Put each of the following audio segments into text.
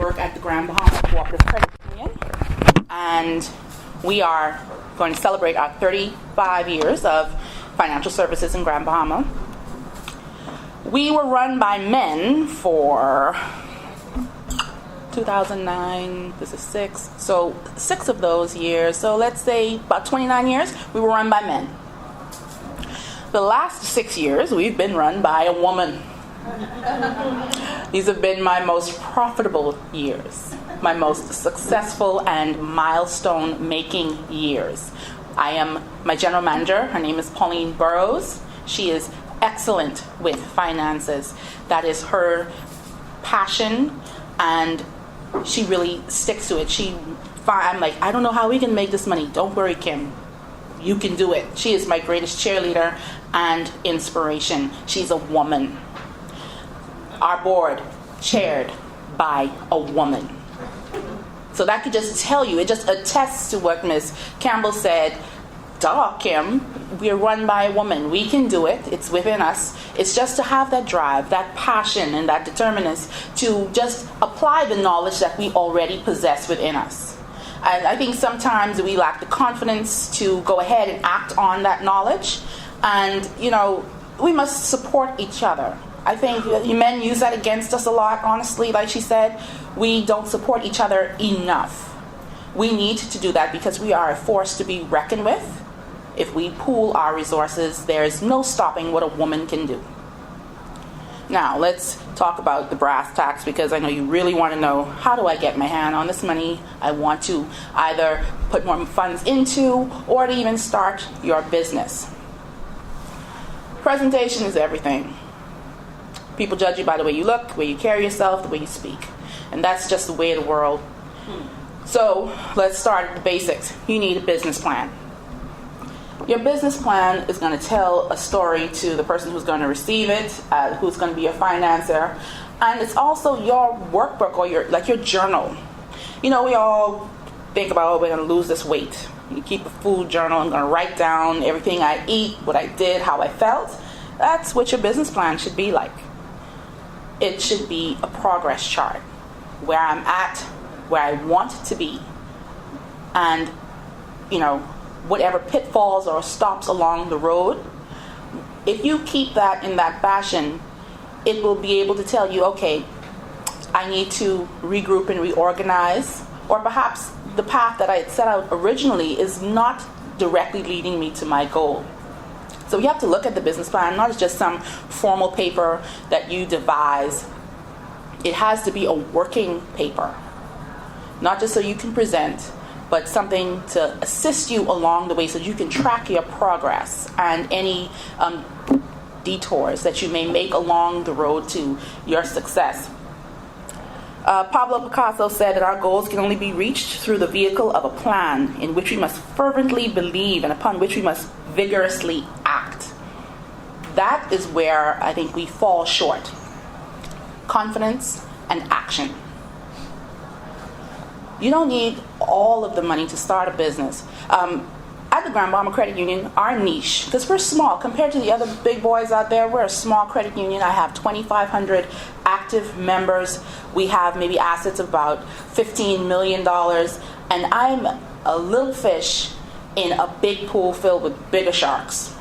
work at the Grand Bahamas Cooperative Credit Union, and we are going to celebrate our 35 years of financial services in Grand Bahama. We were run by men for 2009, this is 6, so 6 of those years, so let's say about 29 years, we were run by men. The last 6 years, we've been run by a woman. These have been my most profitable years, my most successful and milestone-making years. I am my general manager. Her name is Pauline Burrows. She is excellent with finances. That is her passion, and she really sticks to it. I'm like, I don't know how we can make this money. Don't worry, Kim. You can do it. She is my greatest cheerleader and inspiration. She's a woman. Our board, chaired by a woman. So that could just tell you, it just attests to what Ms. Campbell said. Duh, Kim, we're run by a woman. We can do it. It's within us. It's just to have that drive, that passion, and that determination to just apply the knowledge that we already possess within us. And I think sometimes we lack the confidence to go ahead and act on that knowledge. And, we must support each other. I think men use that against us a lot, honestly. Like she said, we don't support each other enough. We need to do that because we are a force to be reckoned with. If we pool our resources, there's no stopping what a woman can do. Now, let's talk about the brass tacks, because I know you really want to know, how do I get my hand on this money? I want to either put more funds into or to even start your business. Presentation is everything. People judge you by the way you look, the way you carry yourself, the way you speak. And that's just the way of the world. So let's start at the basics. You need a business plan. Your business plan is going to tell a story to the person who's going to receive it, who's going to be your financer. And it's also your workbook or your journal. We all think about, we're going to lose this weight. You keep a food journal. I'm going to write down everything I eat, what I did, how I felt. That's what your business plan should be like. It should be a progress chart, where I'm at, where I want to be, and whatever pitfalls or stops along the road. If you keep that in that fashion, it will be able to tell you, okay, I need to regroup and reorganize, or perhaps the path that I had set out originally is not directly leading me to my goal. So you have to look at the business plan not as just some formal paper that you devise. It has to be a working paper, not just so you can present, but something to assist you along the way so you can track your progress and any detours that you may make along the road to your success. Pablo Picasso said that our goals can only be reached through the vehicle of a plan in which we must fervently believe and upon which we must vigorously act. That is where I think we fall short. Confidence and action. You don't need all of the money to start a business. At the Grand Bahama Credit Union, our niche, because we're small compared to the other big boys out there, we're a small credit union. I have 2,500 active members. We have maybe assets of about $15 million. And I'm a little fish in a big pool filled with bigger sharks.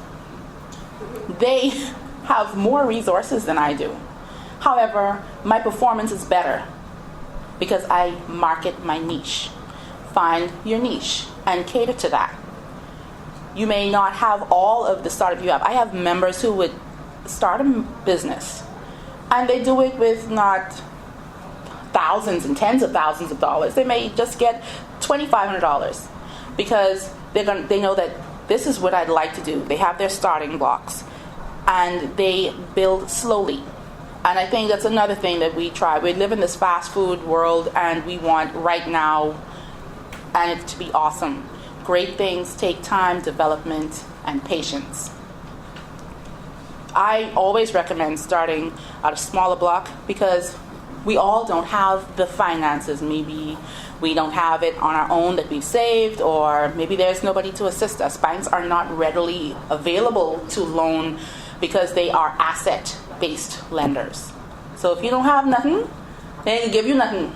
They have more resources than I do. However, my performance is better because I market my niche. Find your niche and cater to that. You may not have all of the startup you have. I have members who would start a business, and they do it with not thousands and tens of thousands of dollars. They may just get $2,500 because they know that this is what I'd like to do. They have their starting blocks, and they build slowly. And I think that's another thing that we try. We live in this fast food world, and we want right now, and it to be awesome. Great things take time, development, and patience. I always recommend starting at a smaller block because we all don't have the finances. Maybe we don't have it on our own that we've saved, or maybe there's nobody to assist us. Banks are not readily available to loan because they are asset-based lenders. So if you don't have nothing, they ain't give you nothing.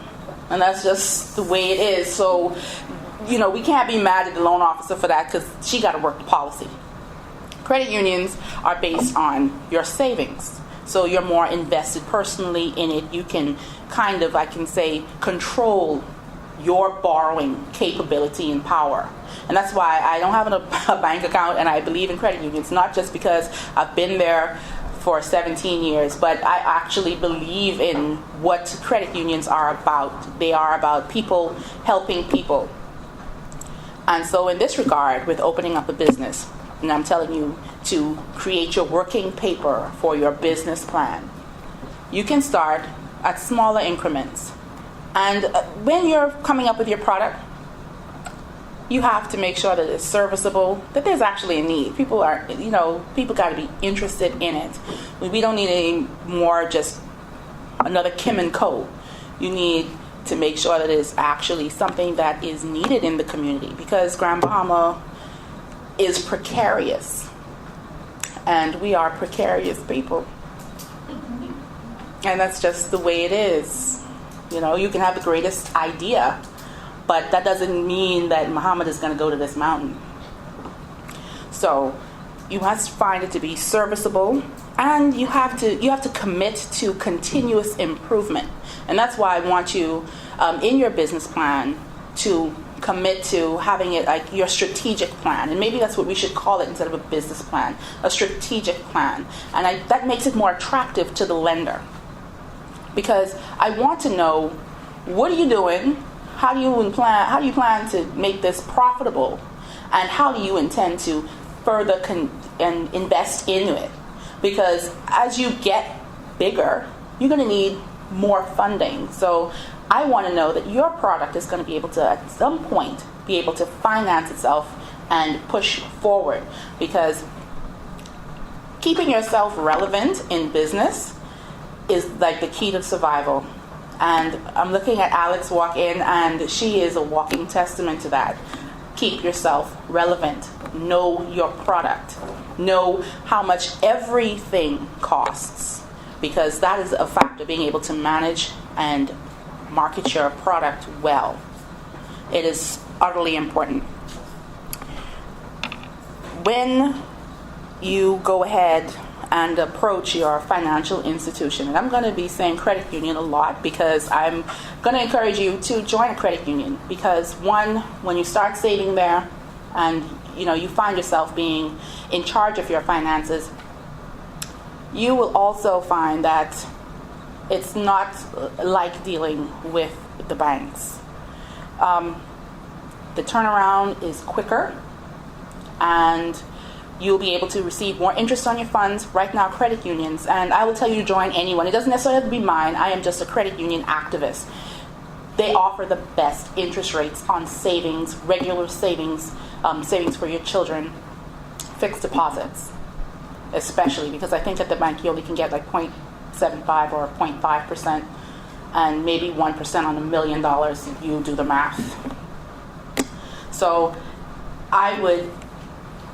And that's just the way it is. So, we can't be mad at the loan officer for that because she got to work the policy. Credit unions are based on your savings. So you're more invested personally in it. You can kind of, I can say, control your borrowing capability and power. And that's why I don't have a bank account, and I believe in credit unions, not just because I've been there for 17 years, but I actually believe in what credit unions are about. They are about people helping people. And so in this regard, with opening up a business, and I'm telling you to create your working paper for your business plan, you can start at smaller increments. And when you're coming up with your product, you have to make sure that it's serviceable, that there's actually a need. People got to be interested in it. We don't need any more just another Kim and Co. You need to make sure that it's actually something that is needed in the community, because Grand Bahama is precarious. And we are precarious people. And that's just the way it is. You can have the greatest idea, but that doesn't mean that Muhammad is going to go to this mountain. So you must find it to be serviceable, and you have to commit to continuous improvement. And that's why I want you in your business plan to commit to having it like your strategic plan. And maybe that's what we should call it instead of a business plan, a strategic plan. And that makes it more attractive to the lender, because I want to know, what are you doing? How do you plan to make this profitable? And how do you intend to further and invest into it? Because as you get bigger, you're going to need more funding. So I want to know that your product is going to be able to, at some point, be able to finance itself and push forward. Because keeping yourself relevant in business is like the key to survival. And I'm looking at Alex walk in, and she is a walking testament to that. Keep yourself relevant. Know your product. Know how much everything costs, because that is a factor, being able to manage and market your product well. It is utterly important. When you go ahead and approach your financial institution, and I'm going to be saying credit union a lot because I'm going to encourage you to join a credit union, because one, when you start saving there and you find yourself being in charge of your finances, you will also find that it's not like dealing with the banks. The turnaround is quicker, and you'll be able to receive more interest on your funds. Right now, credit unions, and I will tell you to join anyone. It doesn't necessarily have to be mine. I am just a credit union activist. They offer the best interest rates on savings, regular savings, savings for your children, fixed deposits, especially because I think at the bank you only can get like 0.75 or 0.5%, and maybe 1% on $1 million if you do the math. So I would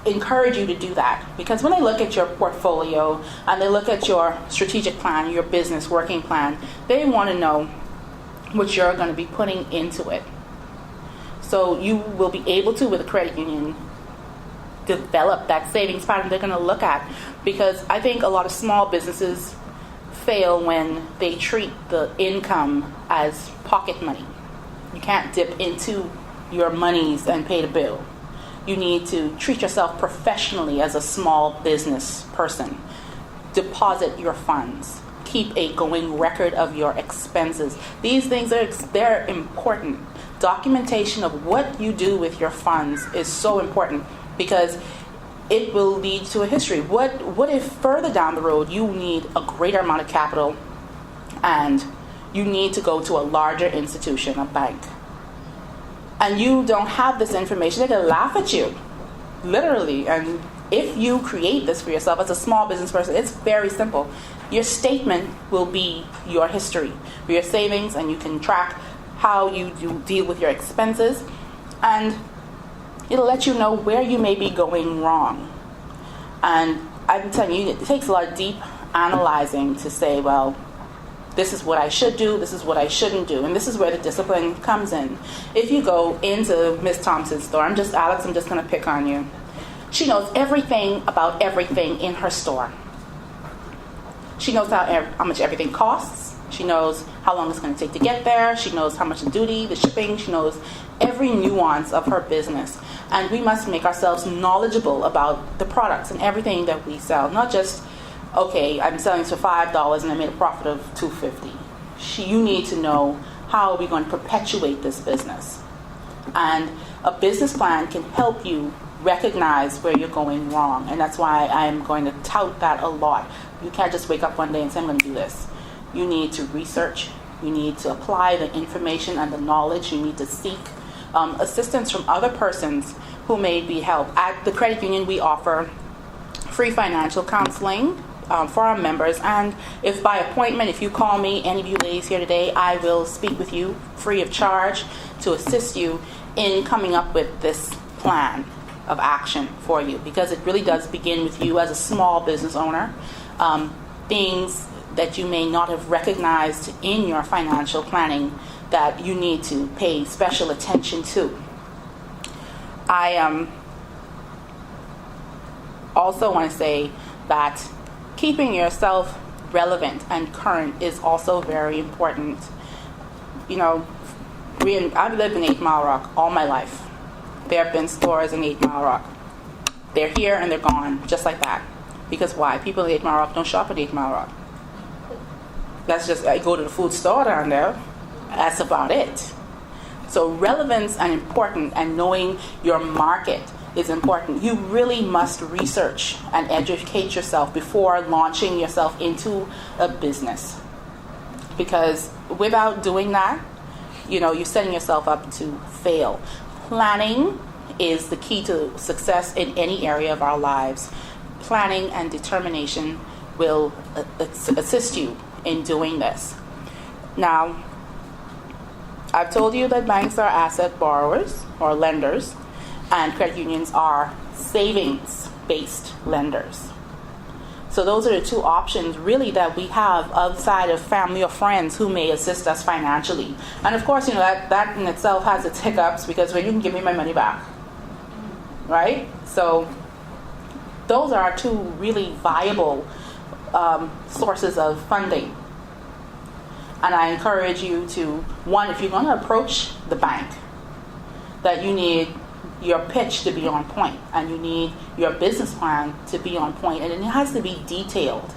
encourage you to do that, because when they look at your portfolio and they look at your strategic plan, your business working plan, they want to know what you're going to be putting into it. So you will be able to, with a credit union, develop that savings pattern they're going to look at, because I think a lot of small businesses fail when they treat the income as pocket money. You can't dip into your monies and pay the bill. You need to treat yourself professionally as a small business person. Deposit your funds. Keep a going record of your expenses. These things they're important. Documentation of what you do with your funds is so important, because it will lead to a history. What if further down the road you need a greater amount of capital and you need to go to a larger institution, a bank, and you don't have this information? They're going to laugh at you, literally. And if you create this for yourself as a small business person, it's very simple. Your statement will be your history for your savings, and you can track how you deal with your expenses, and it'll let you know where you may be going wrong. And I'm telling you, it takes a lot of deep analyzing to say, well, This is what I should do, this is what I shouldn't do. And this is where the discipline comes in. If you go into Miss Thompson's store, Alex, I'm just going to pick on you. She knows everything about everything in her store. She knows how much everything costs. She knows how long it's going to take to get there. She knows how much the duty, the shipping. She knows every nuance of her business. And we must make ourselves knowledgeable about the products and everything that we sell. Not just, okay, I'm selling for $5 and I made a profit of $2.50. You need to know how are we going to perpetuate this business. And a business plan can help you recognize where you're going wrong. And that's why I'm going to tout that a lot. You can't just wake up one day and say, I'm going to do this. You need to research. You need to apply the information and the knowledge. You need to seek assistance from other persons who may be help. At the credit union, we offer free financial counseling for our members. And if by appointment, if you call me, any of you ladies here today, I will speak with you free of charge to assist you in coming up with this plan of action for you, because it really does begin with you as a small business owner. Things that you may not have recognized in your financial planning that you need to pay special attention to. I also want to say that keeping yourself relevant and current is also very important. You know, I've lived in 8 Mile Rock all my life. There have been stores in 8 Mile Rock. They're here and they're gone, just like that. Because why? People in 8 Mile Rock don't shop at 8 Mile Rock. That's just, I go to the food store down there. That's about it. So relevance and important, and knowing your market is important. You really must research and educate yourself before launching yourself into a business. Because without doing that, you're setting yourself up to fail. Planning is the key to success in any area of our lives. Planning and determination will assist you in doing this. Now, I've told you that banks are asset borrowers or lenders, and credit unions are savings-based lenders. So those are the two options really that we have outside of family or friends who may assist us financially. And of course, that in itself has its hiccups, because when you can give me my money back, right? So those are two really viable sources of funding. And I encourage you to, one, if you're going to approach the bank, that you need your pitch to be on point, and you need your business plan to be on point, and it has to be detailed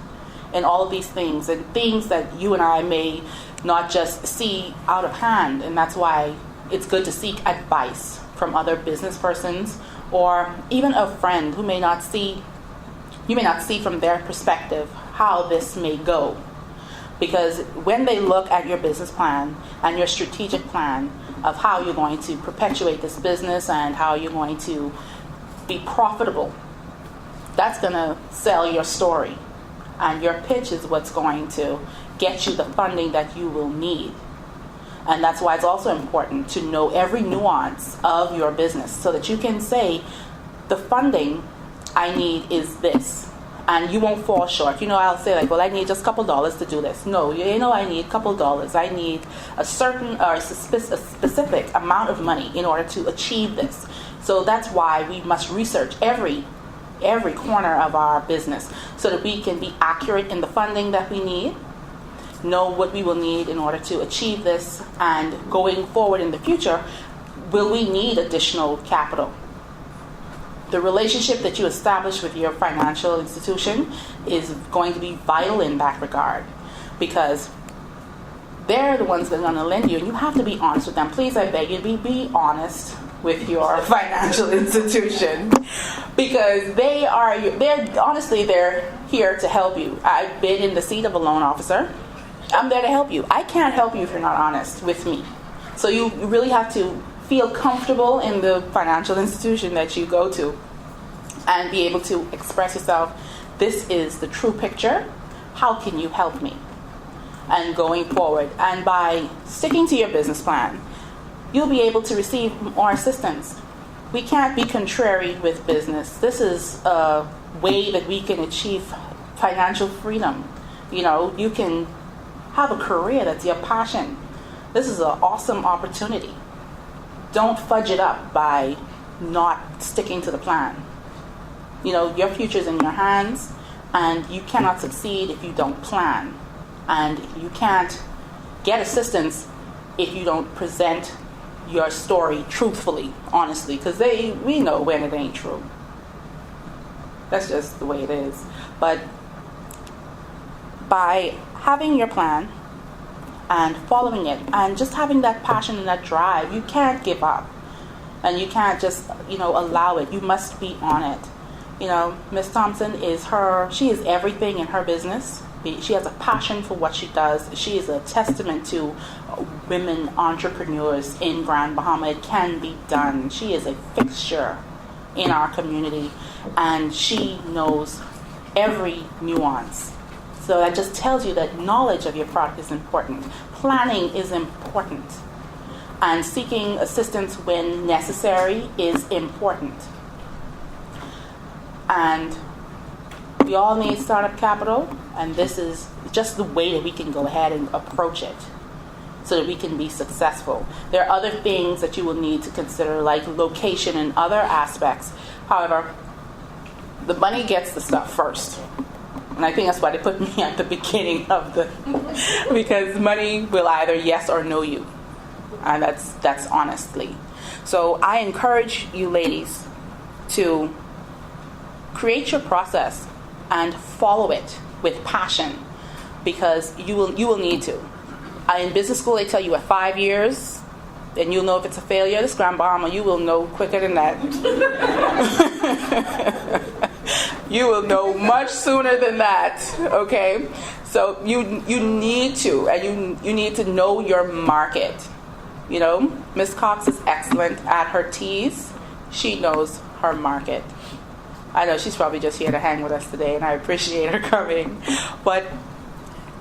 in all of these things, and things that you and I may not just see out of hand. And that's why it's good to seek advice from other business persons, or even a friend who may not see from their perspective how this may go. Because when they look at your business plan and your strategic plan of how you're going to perpetuate this business and how you're going to be profitable, that's going to sell your story. And your pitch is what's going to get you the funding that you will need. And that's why it's also important to know every nuance of your business, so that you can say, the funding I need is this. And you won't fall short. I'll say well, I need just a couple dollars to do this. No, I need a couple dollars. I need a certain or a specific amount of money in order to achieve this. So that's why we must research every corner of our business, so that we can be accurate in the funding that we need, know what we will need in order to achieve this, and going forward in the future, will we need additional capital? The relationship that you establish with your financial institution is going to be vital in that regard, because they're the ones that are going to lend you, and you have to be honest with them. Please, I beg you, be honest with your financial institution, because they're here to help you. I've been in the seat of a loan officer. I'm there to help you. I can't help you if you're not honest with me. So you really have to feel comfortable in the financial institution that you go to, and be able to express yourself. This is the true picture. How can you help me? And going forward, and by sticking to your business plan, you'll be able to receive more assistance. We can't be contrary with business. This is a way that we can achieve financial freedom. You can have a career that's your passion. This is an awesome opportunity. Don't fudge it up by not sticking to the plan. Your future's in your hands, and you cannot succeed if you don't plan. And you can't get assistance if you don't present your story truthfully, honestly, because we know when it ain't true. That's just the way it is. But by having your plan and following it and just having that passion and that drive, you can't give up. And you can't just, allow it. You must be on it. Miss Thompson she is everything in her business. She has a passion for what she does. She is a testament to women entrepreneurs in Grand Bahama. It can be done. She is a fixture in our community, and she knows every nuance. So that just tells you that knowledge of your product is important. Planning is important. And seeking assistance when necessary is important. And we all need startup capital, and this is just the way that we can go ahead and approach it so that we can be successful. There are other things that you will need to consider, like location and other aspects. However, the money gets the stuff first. And I think that's why they put me at the beginning of because money will either yes or no you. And that's honestly. So I encourage you ladies to create your process and follow it with passion, because you will need to. In business school, they tell you at 5 years, and you'll know if it's a failure. This Grand Bahama, you will know quicker than that. You will know much sooner than that. Okay, so you need to, and you need to know your market. Miss Cox is excellent at her T's. She knows her market. I know she's probably just here to hang with us today, and I appreciate her coming. But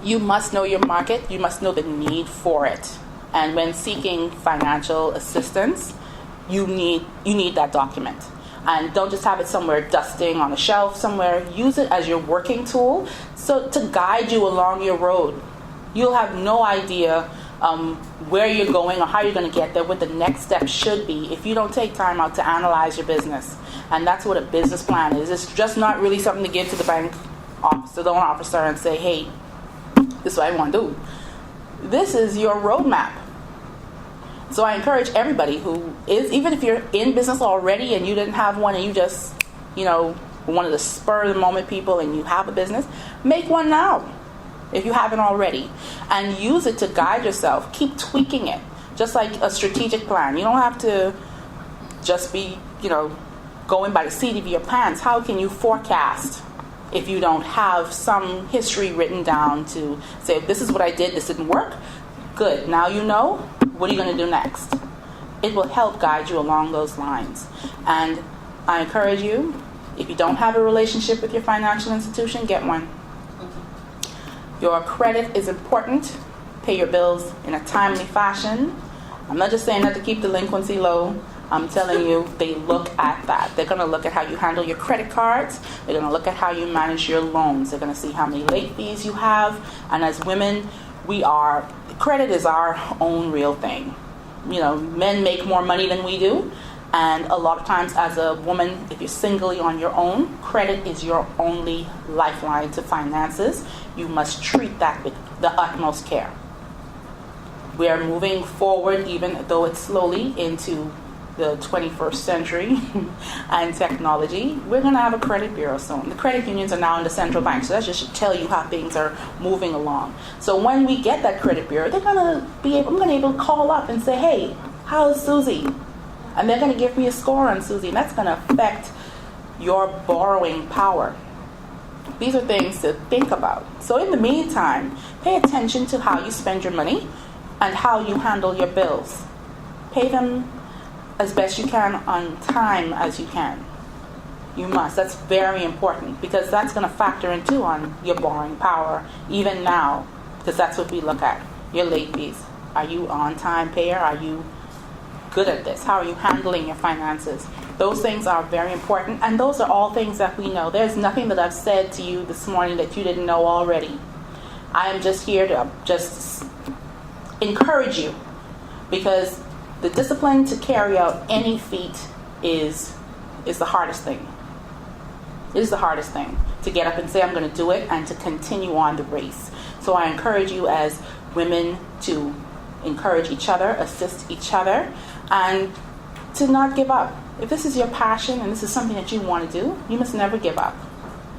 you must know your market. You must know the need for it. And when seeking financial assistance, you need that document. And don't just have it somewhere dusting on a shelf somewhere. Use it as your working tool so to guide you along your road. You'll have no idea where you're going or how you're going to get there, what the next step should be if you don't take time out to analyze your business. And that's what a business plan is. It's just not really something to give to the bank officer, the loan officer, and say, hey, this is what I want to do. This is your roadmap. So I encourage everybody who is, even if you're in business already and you didn't have one and you just, one of the spur of the moment people and you have a business, make one now if you haven't already, and use it to guide yourself. Keep tweaking it, just like a strategic plan. You don't have to just be, going by the seat of your pants. How can you forecast if you don't have some history written down to say, this is what I did, this didn't work? Good, now you know. What are you going to do next? It will help guide you along those lines. And I encourage you, if you don't have a relationship with your financial institution, get one. Your credit is important. Pay your bills in a timely fashion. I'm not just saying that to keep delinquency low. I'm telling you, they look at that. They're going to look at how you handle your credit cards. They're going to look at how you manage your loans. They're going to see how many late fees you have. And as women, credit is our own real thing. Men make more money than we do. And a lot of times as a woman, if you're singly on your own, credit is your only lifeline to finances. You must treat that with the utmost care. We are moving forward, even though it's slowly, into the 21st century and technology. We're going to have a credit bureau soon. The credit unions are now in the central bank, so that just should tell you how things are moving along. So when we get that credit bureau, I'm going to be able to call up and say, hey, how's Susie? And they're going to give me a score on Susie, and that's going to affect your borrowing power. These are things to think about. So in the meantime, pay attention to how you spend your money and how you handle your bills. Pay them as best you can on time as you can. You must. That's very important, because that's going to factor into on your borrowing power even now, because that's what we look at. Your late fees. Are you on time payer? Are you good at this? How are you handling your finances? Those things are very important, and those are all things that we know. There's nothing that I've said to you this morning that you didn't know already. I am just here to just encourage you, because the discipline to carry out any feat is the hardest thing. It is the hardest thing to get up and say, I'm going to do it, and to continue on the race. So I encourage you as women to encourage each other, assist each other, and to not give up. If this is your passion and this is something that you want to do, you must never give up.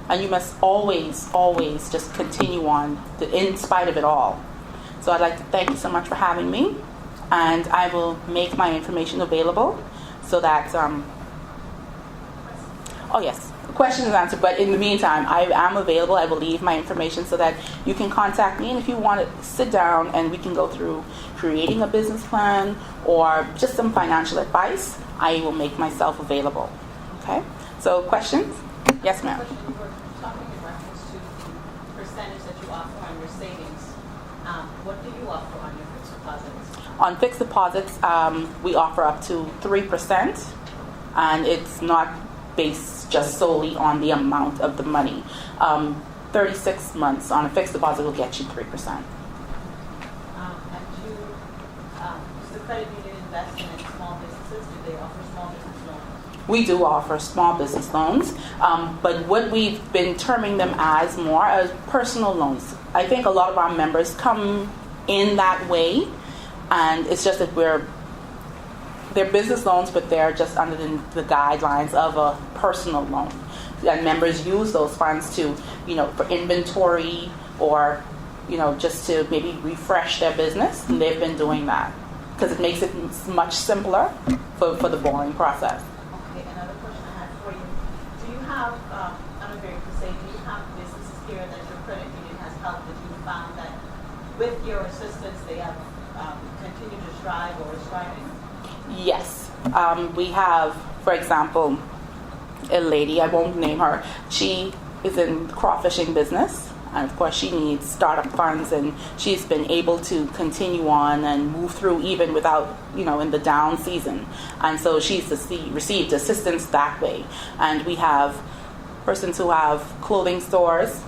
And you must always, always just continue on in spite of it all. So I'd like to thank you so much for having me. And I will make my information available so that, oh yes, question is answered. But in the meantime, I am available. I will leave my information so that you can contact me. And if you want to sit down and we can go through creating a business plan or just some financial advice, I will make myself available. Okay? So questions? Yes, ma'am. You were talking in reference to the percentage that you offer on your savings. What do you offer on your fixed deposits? On fixed deposits, we offer up to 3%, and it's not based just solely on the amount of the money. 36 months on a fixed deposit will get you 3%. Does the credit union invest in small businesses? Do they offer small business loans? We do offer small business loans, but what we've been terming them as more as personal loans. I think a lot of our members come in that way, and it's just that they're business loans, but they're just under the guidelines of a personal loan. And members use those funds to, for inventory or, just to maybe refresh their business. And they've been doing that because it makes it much simpler for the borrowing process. Okay, another question I had for you. Do you have, I don't know if you say, do you have businesses here that your credit union has helped that you found that with your assistance they have continued to strive or are striving? Yes. We have, for example, a lady, I won't name her, she is in the crawfishing business, and of course she needs startup funds, and she's been able to continue on and move through even without, in the down season. And so she's received assistance that way. And we have persons who have clothing stores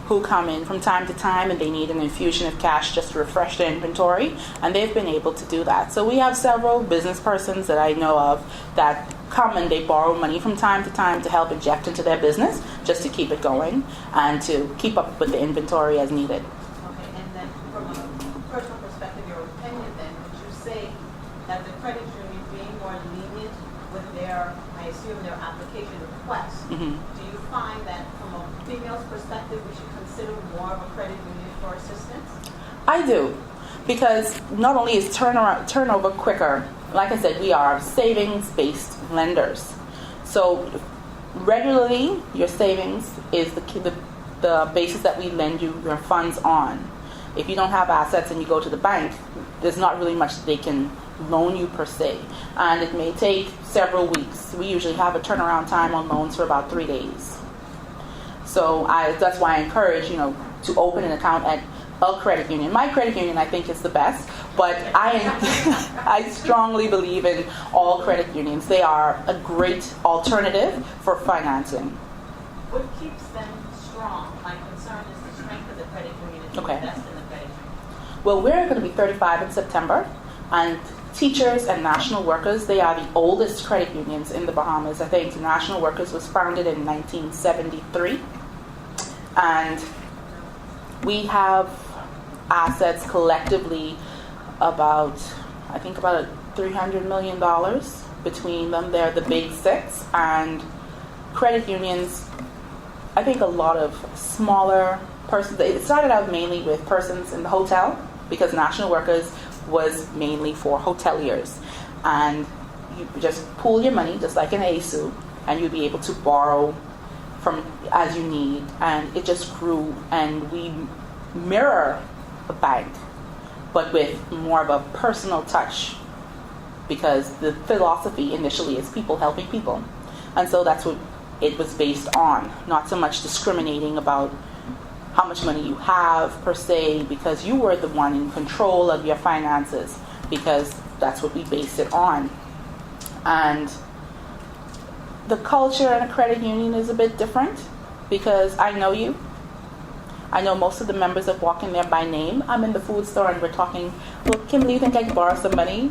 who come in from time to time and they need an infusion of cash just to refresh their inventory, and they've been able to do that. So we have several business persons that I know of that come and they borrow money from time to time to help inject into their business just to keep it going and to keep up with the inventory as needed. Okay, and then from a personal perspective, your opinion then, would you say that the credit union being more lenient with their, I assume, their application requests, do you find that from a female's perspective we should consider more of a credit union for assistance? I do, because not only is turnover quicker, like I said, we are savings-based lenders. So regularly, your savings is the basis that we lend you your funds on. If you don't have assets and you go to the bank, there's not really much that they can loan you per se. And it may take several weeks. We usually have a turnaround time on loans for about 3 days. So that's why I encourage, to open an account at a credit union. My credit union, I think, is the best, but I strongly believe in all credit unions. They are a great alternative for financing. What keeps them strong? My concern is the strength of the credit union if you invest in the credit union. Well, we're going to be 35 in September, and teachers and national workers, they are the oldest credit unions in the Bahamas. I think National Workers was founded in 1973, and we have assets collectively about $300 million between them. They're the big six, and credit unions, I think a lot of smaller persons, it started out mainly with persons in the hotel, because National Workers was mainly for hoteliers, and you just pool your money just like an ASU, and you'd be able to borrow from as you need, and it just grew, and we mirror a bank but with more of a personal touch, because the philosophy initially is people helping people, and so that's what it was based on, not so much discriminating about how much money you have per se, because you were the one in control of your finances, because that's what we base it on. And the culture in a credit union is a bit different, because I know you, I know most of the members that walk in there by name. I'm in the food store and we're talking, well, Kimberly, you think I can borrow some money?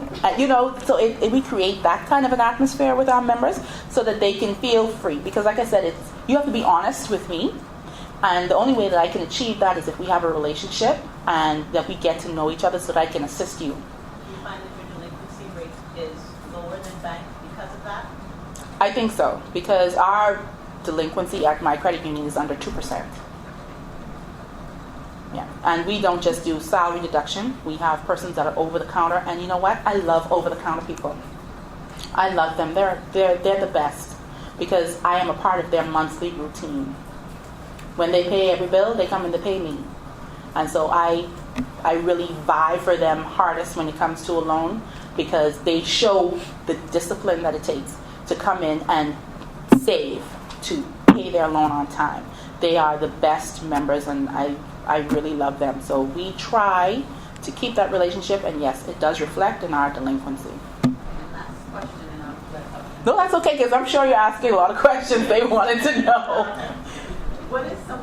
So we create that kind of an atmosphere with our members so that they can feel free. Because like I said, you have to be honest with me. And the only way that I can achieve that is if we have a relationship and that we get to know each other so that I can assist you. Do you find that your delinquency rate is lower than bank because of that? I think so, because our delinquency at my credit union is under 2%. Yeah, and we don't just do salary deduction. We have persons that are over the counter, and you know what? I love over the counter people. I love them. They're the best because I am a part of their monthly routine. When they pay every bill, they come in to pay me, and so I really vie for them hardest when it comes to a loan because they show the discipline that it takes to come in and save to pay their loan on time. They are the best members, and I really love them. So we try to keep that relationship, and yes, it does reflect in our delinquency. Last question, and I'll let up. No, that's okay, because I'm sure you're asking a lot of questions they wanted to know. What is the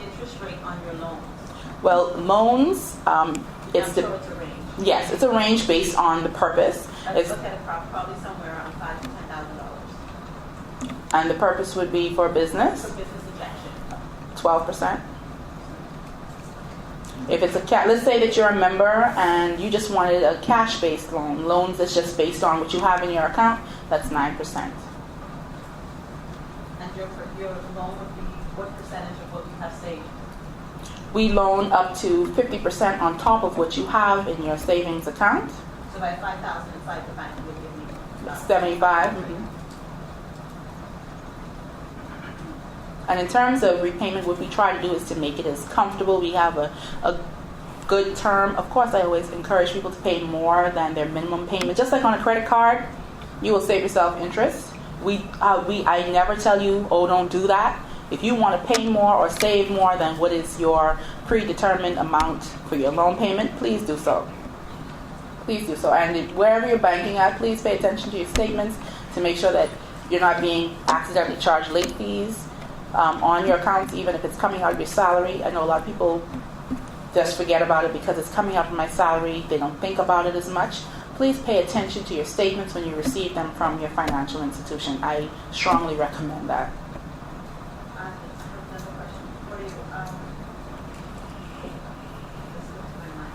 interest rate on your loans? Well, loans, I'm sure it's a range. Yes, it's a range based on the purpose. Let's look at it probably somewhere around $5,000 to $10,000. And the purpose would be for business, For business injection. 12%. If it's let's say that you're a member and you just wanted a cash-based loan. Loans is just based on what you have in your account. That's 9%. And your loan would be what percentage of what you have saved? We loan up to 50% on top of what you have in your savings account. So by $5,000 inside the bank, you would give me 75. Mm-hmm. And in terms of repayment, what we try to do is to make it as comfortable. We have a good term. Of course, I always encourage people to pay more than their minimum payment. Just like on a credit card, you will save yourself interest. I never tell you, oh, don't do that. If you want to pay more or save more than what is your predetermined amount for your loan payment, please do so. Please do so. And wherever you're banking at, please pay attention to your statements to make sure that you're not being accidentally charged late fees on your accounts, even if it's coming out of your salary. I know a lot of people just forget about it because it's coming out of my salary. They don't think about it as much. Please pay attention to your statements when you receive them from your financial institution. I strongly recommend that. I have another question for you. This slipped my mind.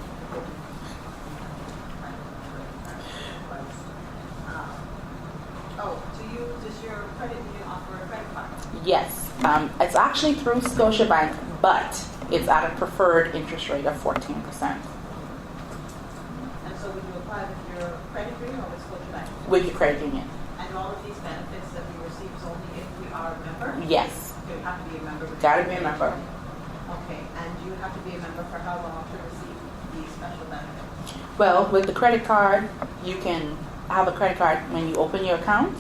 Does your credit union offer a credit card? Yes. It's actually through Scotiabank, but it's at a preferred interest rate of 14%. And so would you apply with your credit union or with Scotiabank? With your credit union. And all of these benefits that we receive is only if we are a member? Yes. You have to be a member. Got to be a member. Okay. And you have to be a member for how long to receive these special benefits? Well, with the credit card, you can have a credit card when you open your account.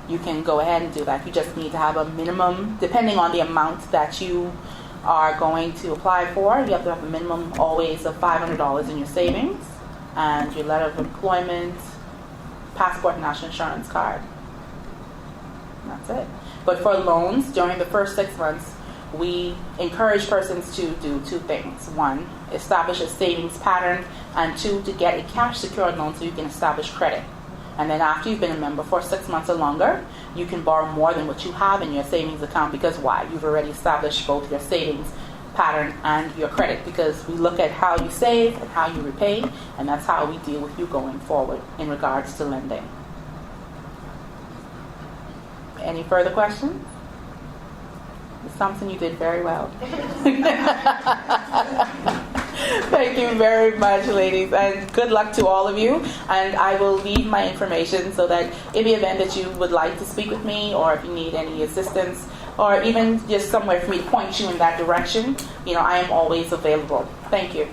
You can go ahead and do that. You just need to have a minimum, depending on the amount that you are going to apply for. You have to have a minimum always of $500 in your savings and your letter of employment, passport, national insurance card. And that's it. But for loans, during the first 6 months, we encourage persons to do two things. One, establish a savings pattern, and two, to get a cash secured loan so you can establish credit. And then after you've been a member for 6 months or longer, you can borrow more than what you have in your savings account. Because why? You've already established both your savings pattern and your credit, because we look at how you save and how you repay, and that's how we deal with you going forward in regards to lending. Any further questions? It's something you did very well. Thank you very much, ladies, and good luck to all of you. And I will leave my information so that in the event that you would like to speak with me, or if you need any assistance, or even just somewhere for me to point you in that direction, I am always available. Thank you.